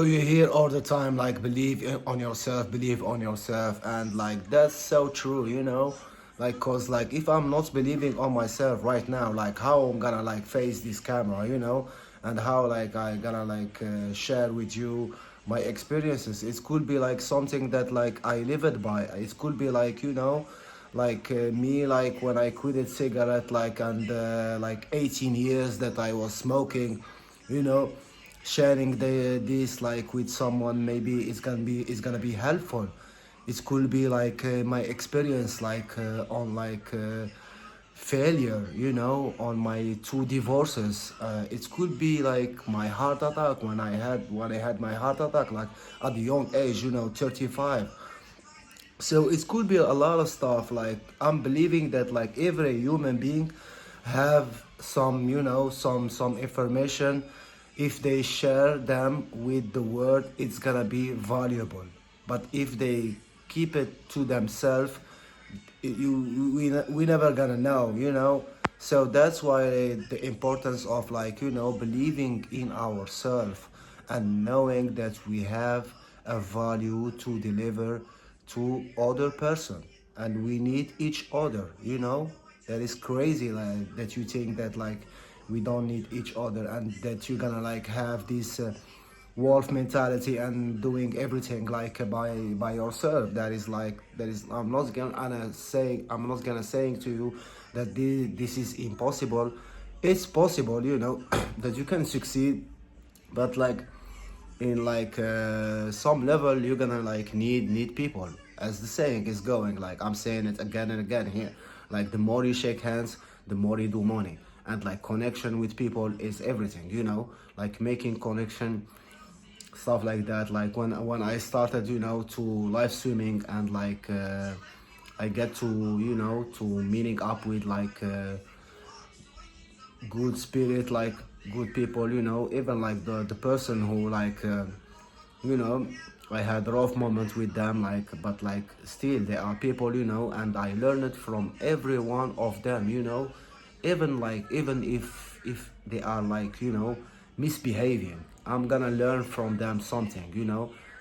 You hear all the time like believe on yourself, and like that's so true, like cause like if I'm not believing on myself right now, like how I'm gonna like face this camera, and how like I gonna like share with you my experiences. It could be like something that like I live it by. It could be like like me like when I quitted cigarette like and like 18 years that I was smoking, you know sharing this like with someone. Maybe it's gonna be helpful. It could be like my experience like on like failure, on my two divorces. It could be like my heart attack when I had my heart attack like at the young age, 35. So it could be a lot of stuff. Like I'm believing that like every human being have some, some information. If they share them with the world, it's gonna be valuable. But if they keep it to themselves, we never gonna know. So that's why the importance of like believing in ourselves and knowing that we have a value to deliver to other person, and we need each other. That is crazy, like that you think that like we don't need each other, and that you're gonna like have this wolf mentality and doing everything like by yourself. That is I'm not gonna saying to you that this is impossible. It's possible, that you can succeed, but like in like some level you're gonna like need people, as the saying is going. Like I'm saying it again and again here, like the more you shake hands, the more you do money. And like connection with people is everything, like making connection, stuff like that. Like when I started, to live swimming, and like I get to to meeting up with like good spirit, like good people, even like the person who like you know I had rough moments with them, like, but like still they are people, and I learned from every one of them, even if they are like misbehaving, I'm gonna learn from them something.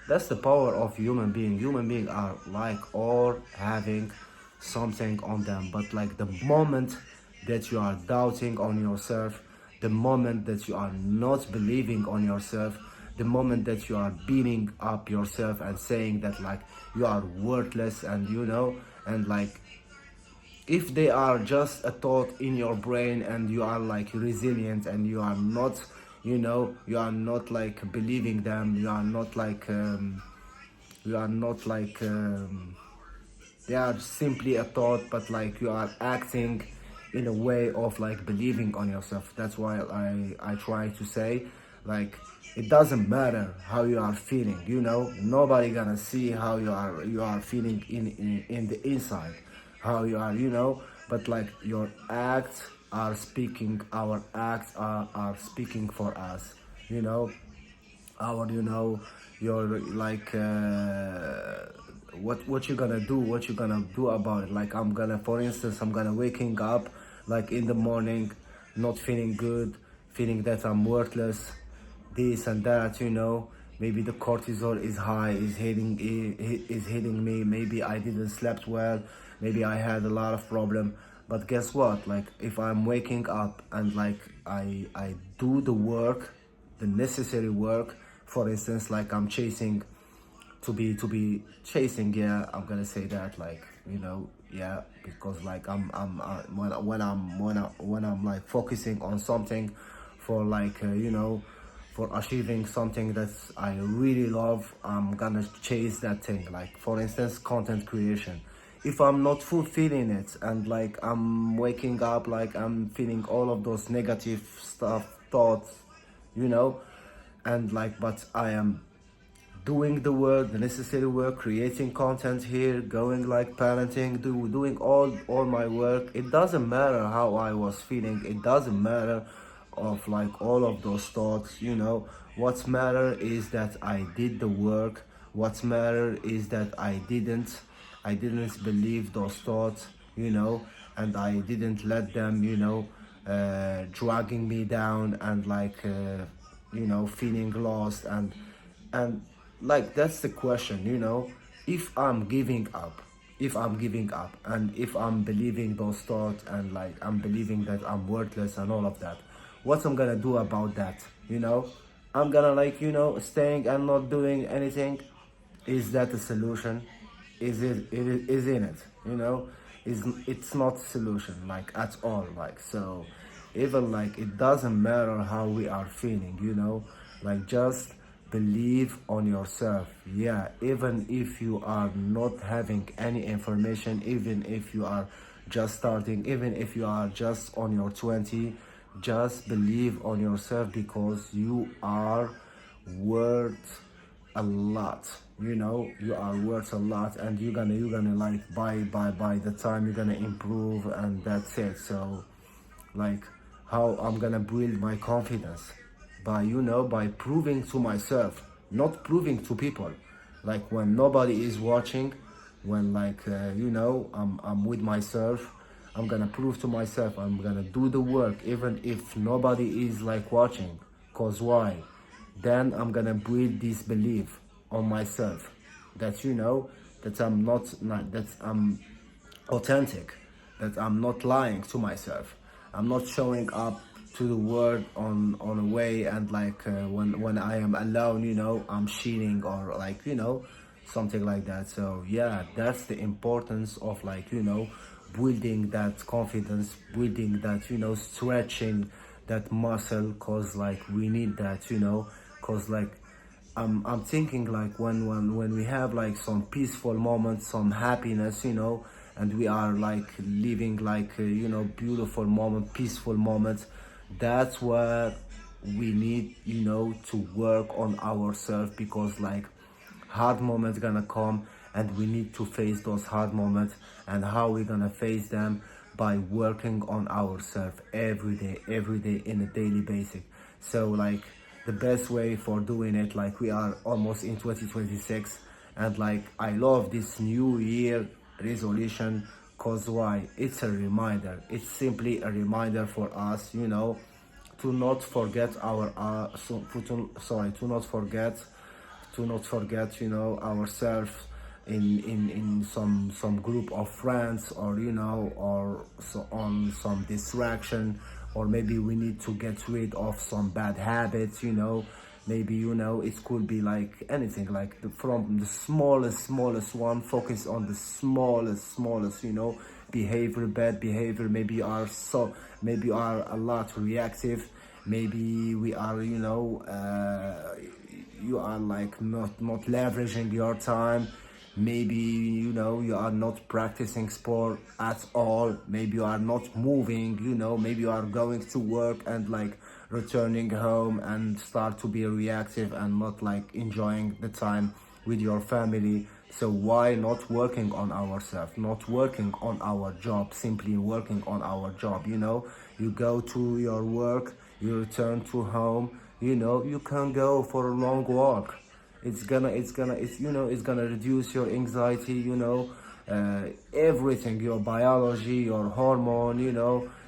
That's the power of human being are like all having something on them. But like the moment that you are doubting on yourself, the moment that you are not believing on yourself, the moment that you are beating up yourself and saying that like you are worthless, and and like if they are just a thought in your brain, and you are like resilient, and you are not like believing them, you are not like they are simply a thought, but like you are acting in a way of like believing on yourself. That's why I try to say, like, it doesn't matter how you are feeling, nobody gonna see how you are feeling in the inside, how you are, but like your acts are speaking, our acts are speaking for us, you know our you're like what you gonna do, about it. Like for instance, I'm gonna waking up like in the morning, not feeling good, feeling that I'm worthless, this and that. Maybe the cortisol is high, is hitting me. Maybe I didn't slept well, maybe I had a lot of problem. But guess what, like if I'm waking up and like I do the work, the necessary work. For instance, like I'm chasing to be chasing, yeah, I'm gonna say that, like, yeah, because like when I'm like focusing on something for like for achieving something that I really love, I'm gonna chase that thing. Like for instance, content creation. If I'm not fulfilling it, and like I'm waking up like I'm feeling all of those negative stuff, thoughts, you know and like, but I am doing the work, the necessary work, creating content here, going like parenting, doing all my work. It doesn't matter how I was feeling. It doesn't matter of like all of those thoughts. What's matter is that I did the work. What's matter is that I didn't believe those thoughts. And I didn't let them, dragging me down, and like feeling lost, and And like that's the question, if I'm giving up, and if I'm believing those thoughts, and like I'm believing that I'm worthless and all of that, what I'm gonna do about that, I'm gonna like, staying and not doing anything. Is that a solution? Isn't it, it's not a solution like at all, like. So even like it doesn't matter how we are feeling, like just believe on yourself. Yeah, even if you are not having any information, even if you are just starting, even if you are just on your 20, just believe on yourself, because you are worth a lot. You are worth a lot, and you're gonna like by the time you're gonna improve, and that's it. So like, how I'm gonna build my confidence? By proving to myself, not proving to people. Like when nobody is watching, when like I'm with myself, I'm gonna prove to myself, I'm gonna do the work even if nobody is like watching. Cause why? Then I'm gonna build this belief on myself, that that that I'm authentic, that I'm not lying to myself. I'm not showing up to the world on a way, and like when I am alone, I'm cheating, or like something like that. So yeah, that's the importance of like building that confidence, building that stretching that muscle, cause like we need that, cause like I'm thinking like when we have like some peaceful moments, some happiness, and we are like living like beautiful moment, peaceful moments. That's what we need, to work on ourselves, because like hard moments gonna come, and we need to face those hard moments. And how we gonna face them? By working on ourselves every day in a daily basis. So like the best way for doing it, like we are almost in 2026, and like I love this new year resolution. Cause why? It's a reminder, it's simply a reminder for us, to not forget our to not forget, ourselves in some group of friends, or or so on some distraction. Or maybe we need to get rid of some bad habits, maybe it could be like anything, like from the smallest one. Focus on the smallest behavior, bad behavior. Maybe you are a lot reactive. Maybe we are, you are like not leveraging your time. Maybe you are not practicing sport at all. Maybe you are not moving. Maybe you are going to work and like returning home and start to be reactive and not like enjoying the time with your family. So why not working on ourselves, not working on our job, simply working on our job? You go to your work, you return to home, you can go for a long walk. It's gonna reduce your anxiety, everything, your biology, your hormone,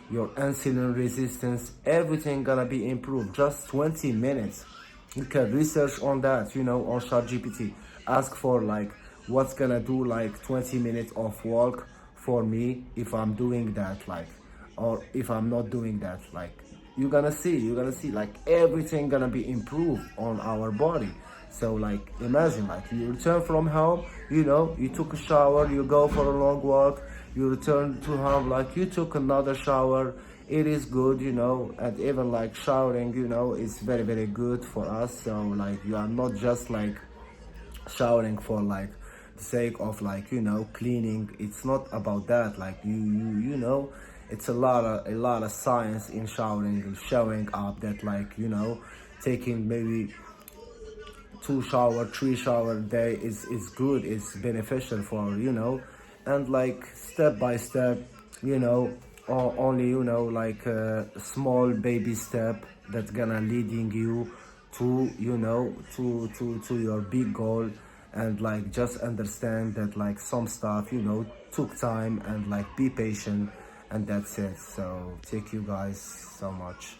your insulin resistance, everything gonna be improved. Just 20 minutes. You can research on that, on ChatGPT. Ask for like what's gonna do like 20 minutes of walk for me if I'm doing that, like, or if I'm not doing that, like, you're gonna see like everything gonna be improved on our body. So like imagine like you return from home, you took a shower, you go for a long walk, you return to home, like you took another shower. It is good, and even like showering, is very very good for us. So like you are not just like showering for like the sake of like cleaning. It's not about that. Like it's a lot of science in showing up, that like taking maybe 2 shower, 3 shower a day is good, it's beneficial for and like step by step, only like a small baby step that's gonna leading you to to your big goal. And like just understand that like some stuff took time, and like be patient, and that's it. So thank you guys so much.